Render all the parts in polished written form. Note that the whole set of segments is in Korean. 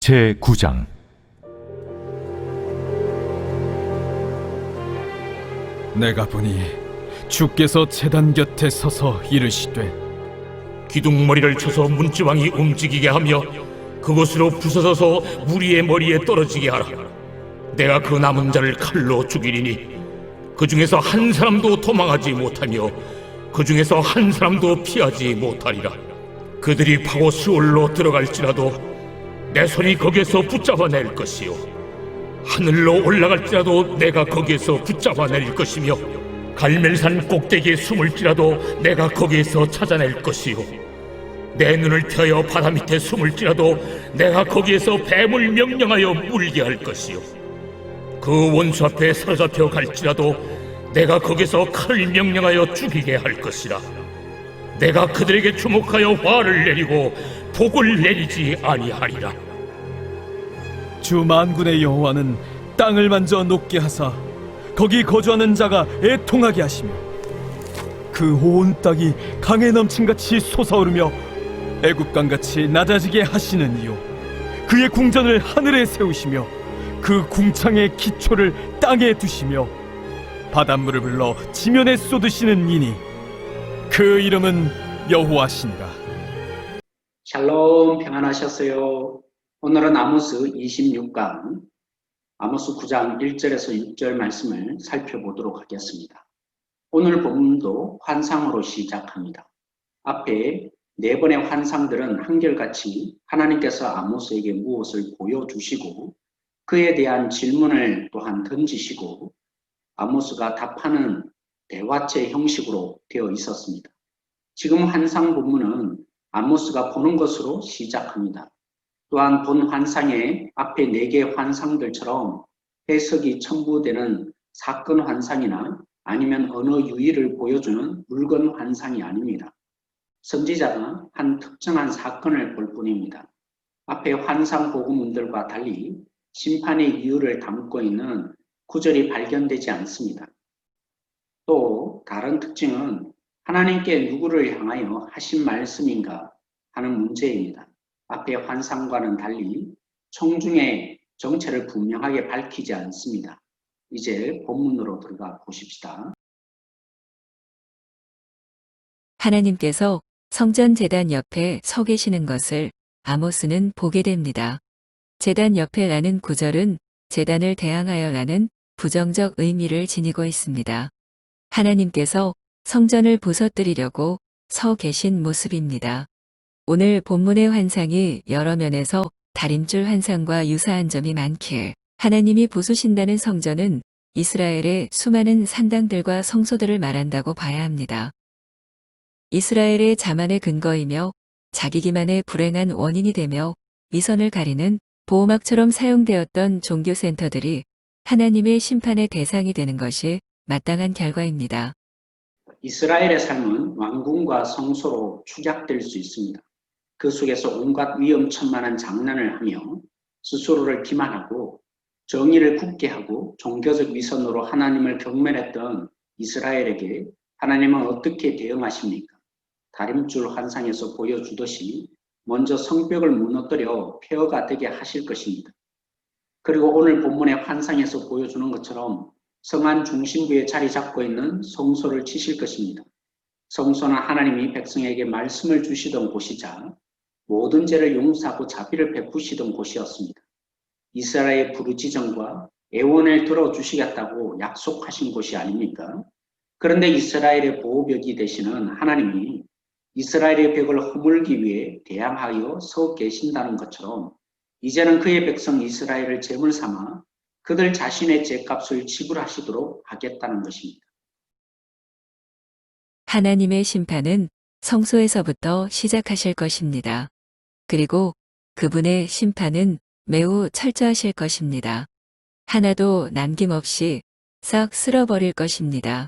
제9장. 내가 보니 주께서 제단 곁에 서서 이르시되, 기둥머리를 쳐서 문지방이 움직이게 하며 그곳으로 부서져서 무리의 머리에 떨어지게 하라. 내가 그 남은 자를 칼로 죽이리니 그 중에서 한 사람도 도망하지 못하며 그 중에서 한 사람도 피하지 못하리라. 그들이 파고 수올로 들어갈지라도 내 손이 거기에서 붙잡아낼 것이요, 하늘로 올라갈지라도 내가 거기에서 붙잡아낼 것이며, 갈멜산 꼭대기에 숨을지라도 내가 거기에서 찾아낼 것이요, 내 눈을 펴여 바다 밑에 숨을지라도 내가 거기에서 뱀을 명령하여 물게 할 것이요, 그 원수 앞에 사로잡혀 갈지라도 내가 거기서 칼을 명령하여 죽이게 할 것이라. 내가 그들에게 주목하여 화를 내리고 복을 내리지 아니하리라. 주 만군의 여호와는 땅을 만져 녹게 하사 거기 거주하는 자가 애통하게 하시며, 그 온 땅이 강에 넘친같이 솟아오르며 애굽강같이 낮아지게 하시는 이요, 그의 궁전을 하늘에 세우시며 그 궁창의 기초를 땅에 두시며 바닷물을 불러 지면에 쏟으시는 이니 그 이름은 여호와시니라. 샬롬, 평안하셨어요? 오늘은 아모스 26강, 아모스 9장 1절에서 6절 말씀을 살펴보도록 하겠습니다. 오늘 본문도 환상으로 시작합니다. 앞에 네 번의 환상들은 한결같이 하나님께서 아모스에게 무엇을 보여주시고 그에 대한 질문을 또한 던지시고 아모스가 답하는 대화체 형식으로 되어 있었습니다. 지금 환상 본문은 아모스가 보는 것으로 시작합니다. 또한 본 환상의 앞에 4개의 환상들처럼 해석이 첨부되는 사건 환상이나 아니면 언어 유희를 보여주는 물건 환상이 아닙니다. 선지자가 한 특정한 사건을 볼 뿐입니다. 앞에 환상 보고문들과 달리 심판의 이유를 담고 있는 구절이 발견되지 않습니다. 또 다른 특징은 하나님께 누구를 향하여 하신 말씀인가 하는 문제입니다. 앞의 환상과는 달리 청중의 정체를 분명하게 밝히지 않습니다. 이제 본문으로 들어가 보십시다. 하나님께서 성전 제단 옆에 서 계시는 것을 아모스는 보게 됩니다. 제단 옆에 라는 구절은 제단을 대항하여 라는 부정적 의미를 지니고 있습니다. 하나님께서 성전을 부서뜨리려고 서 계신 모습입니다. 오늘 본문의 환상이 여러 면에서 다림줄 환상과 유사한 점이 많기에 하나님이 부수신다는 성전은 이스라엘의 수많은 산당들과 성소들을 말한다고 봐야 합니다. 이스라엘의 자만의 근거이며 자기 기만의 불행한 원인이 되며 위선을 가리는 보호막처럼 사용되었던 종교센터들이 하나님의 심판의 대상이 되는 것이 마땅한 결과입니다. 이스라엘의 삶은 왕궁과 성소로 축약될 수 있습니다. 그 속에서 온갖 위험천만한 장난을 하며 스스로를 기만하고 정의를 굳게 하고 종교적 위선으로 하나님을 경멸했던 이스라엘에게 하나님은 어떻게 대응하십니까? 다림줄 환상에서 보여주듯이 먼저 성벽을 무너뜨려 폐허가 되게 하실 것입니다. 그리고 오늘 본문의 환상에서 보여주는 것처럼 성안 중심부에 자리 잡고 있는 성소를 치실 것입니다. 성소는 하나님이 백성에게 말씀을 주시던 곳이자 모든 죄를 용서하고 자비를 베푸시던 곳이었습니다. 이스라엘의 부르짖음과 애원을 들어주시겠다고 약속하신 곳이 아닙니까? 그런데 이스라엘의 보호벽이 되시는 하나님이 이스라엘의 벽을 허물기 위해 대항하여 서 계신다는 것처럼 이제는 그의 백성 이스라엘을 제물 삼아 그들 자신의 죄값을 지불하시도록 하겠다는 것입니다. 하나님의 심판은 성소에서부터 시작하실 것입니다. 그리고 그분의 심판은 매우 철저하실 것입니다. 하나도 남김없이 싹 쓸어버릴 것입니다.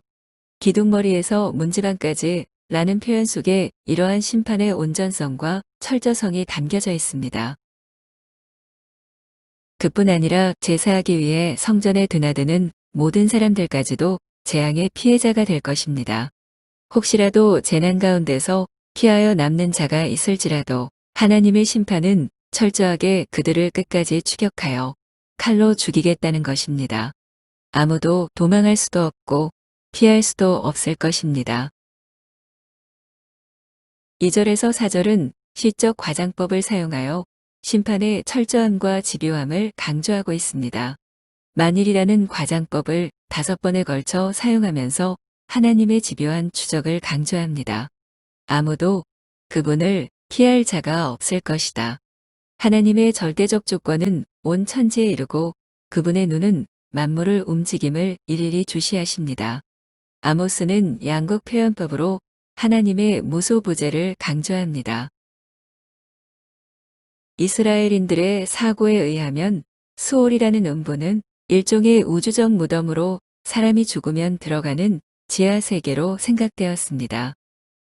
기둥머리에서 문지방까지 라는 표현 속에 이러한 심판의 온전성과 철저성이 담겨져 있습니다. 그뿐 아니라 제사하기 위해 성전에 드나드는 모든 사람들까지도 재앙의 피해자가 될 것입니다. 혹시라도 재난 가운데서 피하여 남는 자가 있을지라도 하나님의 심판은 철저하게 그들을 끝까지 추격하여 칼로 죽이겠다는 것입니다. 아무도 도망할 수도 없고 피할 수도 없을 것입니다. 2절에서 4절은 시적 과장법을 사용하여 심판의 철저함과 집요함을 강조하고 있습니다. 만일이라는 과장법을 5번에 걸쳐 사용하면서 하나님의 집요한 추적을 강조합니다. 아무도 그분을 피할 자가 없을 것이다. 하나님의 절대적 조건은 온 천지에 이르고 그분의 눈은 만물을 움직임을 일일이 주시하십니다. 아모스는 양국 표현법으로 하나님의 무소부재를 강조합니다. 이스라엘인들의 사고에 의하면 수올이라는 음부는 일종의 우주적 무덤으로 사람이 죽으면 들어가는 지하 세계로 생각되었습니다.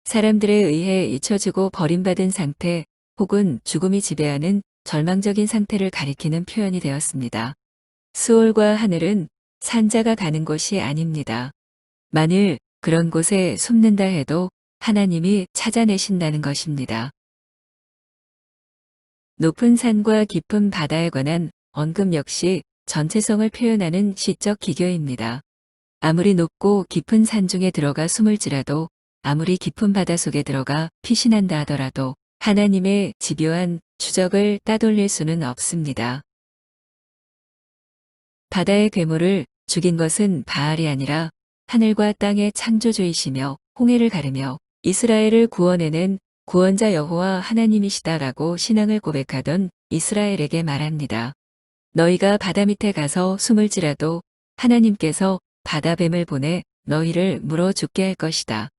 사람들에 의해 잊혀지고 버림받은 상태 혹은 죽음이 지배하는 절망적인 상태를 가리키는 표현이 되었습니다. 수올과 하늘은 산자가 가는 곳이 아닙니다. 만일 그런 곳에 숨는다 해도 하나님이 찾아내신다는 것입니다. 높은 산과 깊은 바다에 관한 언급 역시 전체성을 표현하는 시적 기교입니다. 아무리 높고 깊은 산 중에 들어가 숨을지라도 아무리 깊은 바다 속에 들어가 피신한다 하더라도 하나님의 집요한 추적을 따돌릴 수는 없습니다. 바다의 괴물을 죽인 것은 바알이 아니라 하늘과 땅의 창조주이시며 홍해를 가르며 이스라엘을 구원해낸 구원자 여호와 하나님이시다라고 신앙을 고백하던 이스라엘에게 말합니다. 너희가 바다 밑에 가서 숨을지라도 하나님께서 바다뱀을 보내 너희를 물어 죽게 할 것이다.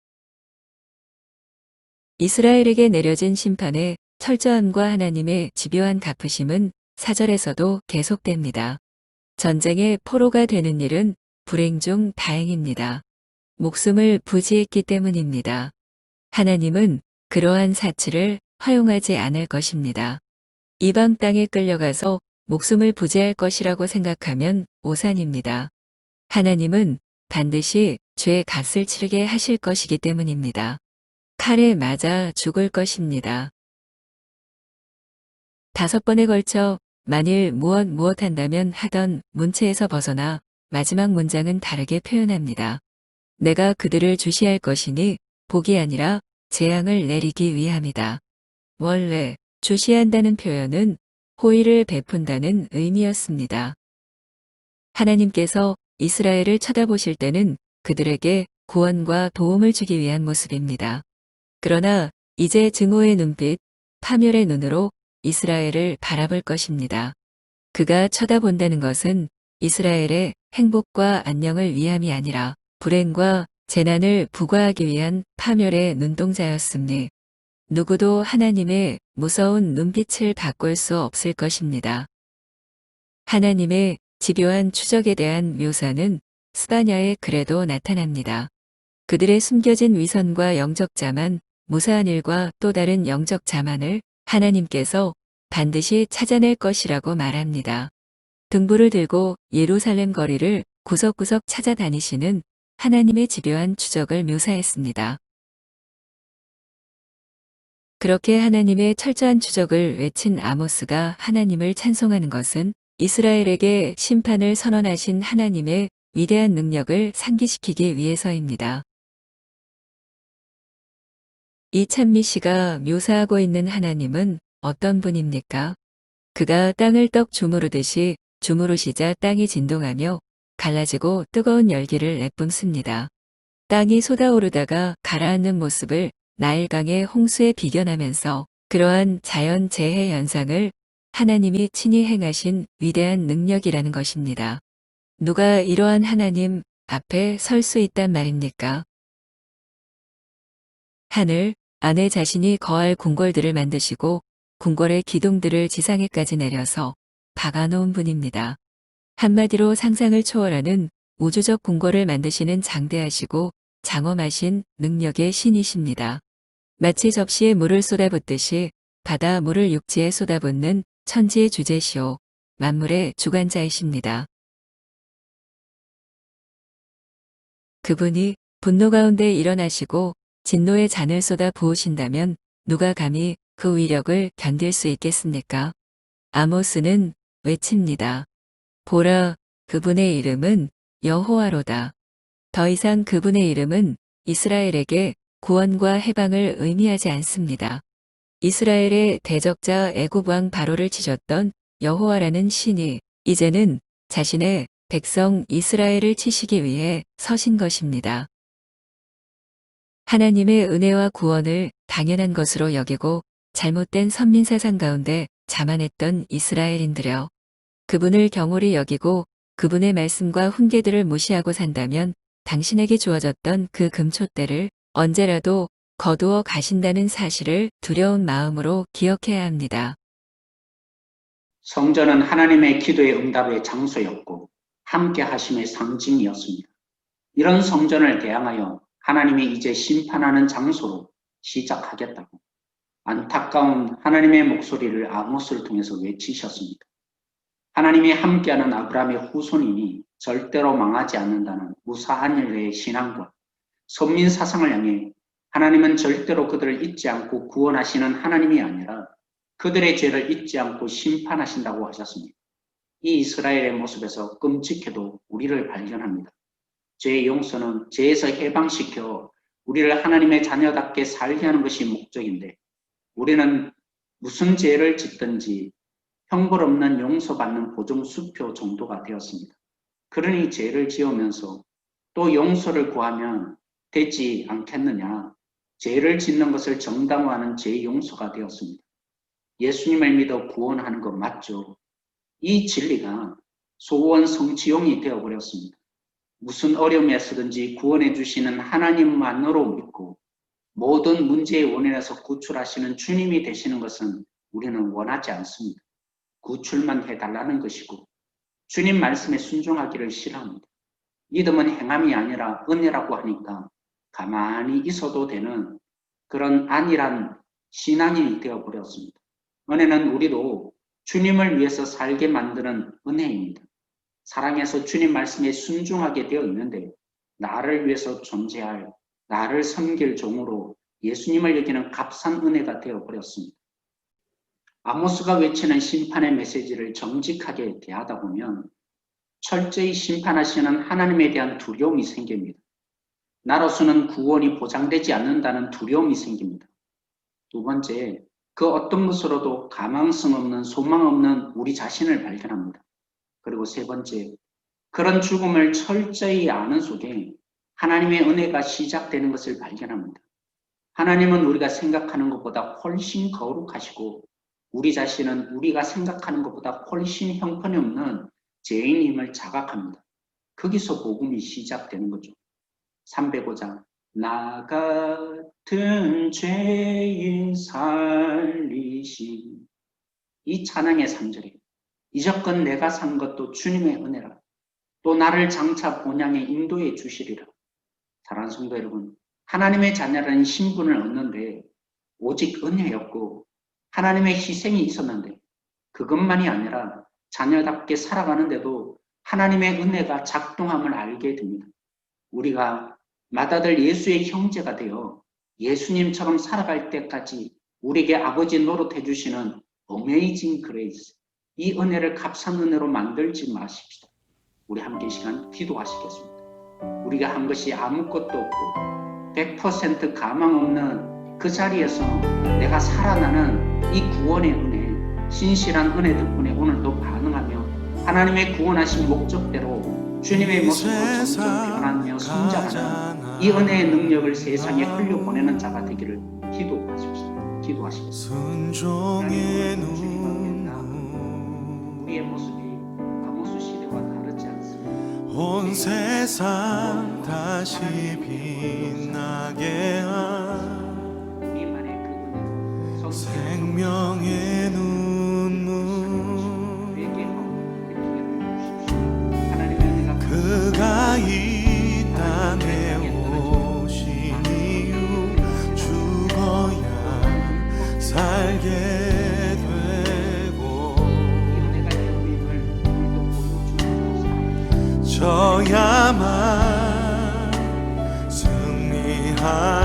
이스라엘에게 내려진 심판의 철저함과 하나님의 집요한 갚으심은 4절에서도 계속됩니다. 전쟁의 포로가 되는 일은 불행 중 다행입니다. 목숨을 부지했기 때문입니다. 하나님은 그러한 사치를 허용하지 않을 것입니다. 이방 땅에 끌려가서 목숨을 부지할 것이라고 생각하면 오산입니다. 하나님은 반드시 죄의 값을 치르게 하실 것이기 때문입니다. 칼에 맞아 죽을 것입니다. 5번에 걸쳐 만일 무엇 한다면 하던 문체에서 벗어나 마지막 문장은 다르게 표현합니다. 내가 그들을 주시할 것이니 복이 아니라 재앙을 내리기 위함이다. 원래 주시한다는 표현은 호의를 베푼다는 의미였습니다. 하나님께서 이스라엘을 쳐다보실 때는 그들에게 구원과 도움을 주기 위한 모습입니다. 그러나 이제 증오의 눈빛, 파멸의 눈으로 이스라엘을 바라볼 것입니다. 그가 쳐다본다는 것은 이스라엘의 행복과 안녕을 위함이 아니라 불행과 재난을 부과하기 위한 파멸의 눈동자였습니다. 누구도 하나님의 무서운 눈빛을 바꿀 수 없을 것입니다. 하나님의 집요한 추적에 대한 묘사는 스바냐의 글에도 나타납니다. 그들의 숨겨진 위선과 영적 자만, 무사한 일과 또 다른 영적 자만을 하나님께서 반드시 찾아낼 것이라고 말합니다. 등불을 들고 예루살렘 거리를 구석구석 찾아다니시는 하나님의 집요한 추적을 묘사했습니다. 그렇게 하나님의 철저한 추적을 외친 아모스가 하나님을 찬송하는 것은 이스라엘에게 심판을 선언하신 하나님의 위대한 능력을 상기시키기 위해서입니다. 이 찬미시가 묘사하고 있는 하나님은 어떤 분입니까? 그가 땅을 떡 주무르듯이 주무르시자 땅이 진동하며 갈라지고 뜨거운 열기를 내뿜습니다. 땅이 쏟아오르다가 가라앉는 모습을 나일강의 홍수에 비견하면서 그러한 자연 재해 현상을 하나님이 친히 행하신 위대한 능력이라는 것입니다. 누가 이러한 하나님 앞에 설 수 있단 말입니까? 하늘 안에 자신이 거할 궁궐들을 만드시고 궁궐의 기둥들을 지상에까지 내려서 박아놓은 분입니다. 한마디로 상상을 초월하는 우주적 궁궐을 만드시는 장대하시고 장엄하신 능력의 신이십니다. 마치 접시에 물을 쏟아붓듯이 바다 물을 육지에 쏟아붓는 천지의 주제시오 만물의 주관자이십니다. 그분이 분노 가운데 일어나시고 진노의 잔을 쏟아 부으신다면 누가 감히 그 위력을 견딜 수 있겠습니까? 아모스는 외칩니다. 보라, 그분의 이름은 여호와로다. 더 이상 그분의 이름은 이스라엘에게 구원과 해방을 의미하지 않습니다. 이스라엘의 대적자 애굽 왕 바로를 치셨던 여호와라는 신이 이제는 자신의 백성 이스라엘을 치시기 위해 서신 것입니다. 하나님의 은혜와 구원을 당연한 것으로 여기고 잘못된 선민사상 가운데 자만했던 이스라엘인들여, 그분을 경홀히 여기고 그분의 말씀과 훈계들을 무시하고 산다면 당신에게 주어졌던 그 금촛대를 언제라도 거두어 가신다는 사실을 두려운 마음으로 기억해야 합니다. 성전은 하나님의 기도의 응답의 장소였고 함께 하심의 상징이었습니다. 이런 성전을 대항하여 하나님이 이제 심판하는 장소로 시작하겠다고 안타까운 하나님의 목소리를 아모스를 통해서 외치셨습니다. 하나님이 함께하는 아브라함의 후손이니 절대로 망하지 않는다는 무사한 일의 신앙과 선민 사상을 향해 하나님은 절대로 그들을 잊지 않고 구원하시는 하나님이 아니라 그들의 죄를 잊지 않고 심판하신다고 하셨습니다. 이 이스라엘의 모습에서 끔찍해도 우리를 발견합니다. 죄의 용서는 죄에서 해방시켜 우리를 하나님의 자녀답게 살게 하는 것이 목적인데, 우리는 무슨 죄를 짓든지 형벌없는 용서받는 보증수표 정도가 되었습니다. 그러니 죄를 지으면서 또 용서를 구하면 되지 않겠느냐, 죄를 짓는 것을 정당화하는 죄 용서가 되었습니다. 예수님을 믿어 구원하는 것 맞죠? 이 진리가 소원 성취용이 되어버렸습니다. 무슨 어려움에서든지 구원해 주시는 하나님만으로 믿고 모든 문제의 원인에서 구출하시는 주님이 되시는 것은 우리는 원하지 않습니다. 구출만 해달라는 것이고 주님 말씀에 순종하기를 싫어합니다. 믿음은 행함이 아니라 은혜라고 하니까 가만히 있어도 되는 그런 안일한 신앙이 되어버렸습니다. 은혜는 우리도 주님을 위해서 살게 만드는 은혜입니다. 사랑해서 주님 말씀에 순종하게 되어 있는데 나를 위해서 존재할, 나를 섬길 종으로 예수님을 여기는 값싼 은혜가 되어버렸습니다. 아모스가 외치는 심판의 메시지를 정직하게 대하다 보면 철저히 심판하시는 하나님에 대한 두려움이 생깁니다. 나로서는 구원이 보장되지 않는다는 두려움이 생깁니다. 두 번째, 그 어떤 것으로도 가망성 없는, 소망 없는 우리 자신을 발견합니다. 그리고 세 번째, 그런 죽음을 철저히 아는 속에 하나님의 은혜가 시작되는 것을 발견합니다. 하나님은 우리가 생각하는 것보다 훨씬 거룩하시고 우리 자신은 우리가 생각하는 것보다 훨씬 형편없는 죄인임을 자각합니다. 거기서 복음이 시작되는 거죠. 305장 나 같은 죄인 살리신, 이 찬양의 3절에 이적건 내가 산 것도 주님의 은혜라, 또 나를 장차 본향에 인도해 주시리라. 사랑하는 성도 여러분, 하나님의 자녀라는 신분을 얻는데 오직 은혜였고 하나님의 희생이 있었는데, 그것만이 아니라 자녀답게 살아가는데도 하나님의 은혜가 작동함을 알게 됩니다. 우리가 맏아들 예수의 형제가 되어 예수님처럼 살아갈 때까지 우리에게 아버지 노릇해 주시는 어메이징 그레이스, 이 은혜를 값싼 은혜로 만들지 마십시다. 우리 함께 이 시간 기도하시겠습니다. 우리가 한 것이 아무것도 없고 100% 가망 없는 그 자리에서 내가 살아나는 이 구원의 은혜, 신실한 은혜 덕분에 오늘도 반응하며 하나님의 구원하신 목적대로 주님의 모습으로 점점 변하며 성장하는 이 은혜의 능력을 세상에 흘려보내는 자가 되기를 기도하십시오. 기도하십시오. 우리의 모습이 아모스 시대와 다르지 않습니다. 온 세상 다시 빛나게 한 우리만의 그 은혜, 생명의 눈물, 그가 이 땅에 오신 이유 죽어야 살게 되고 저야만 승리하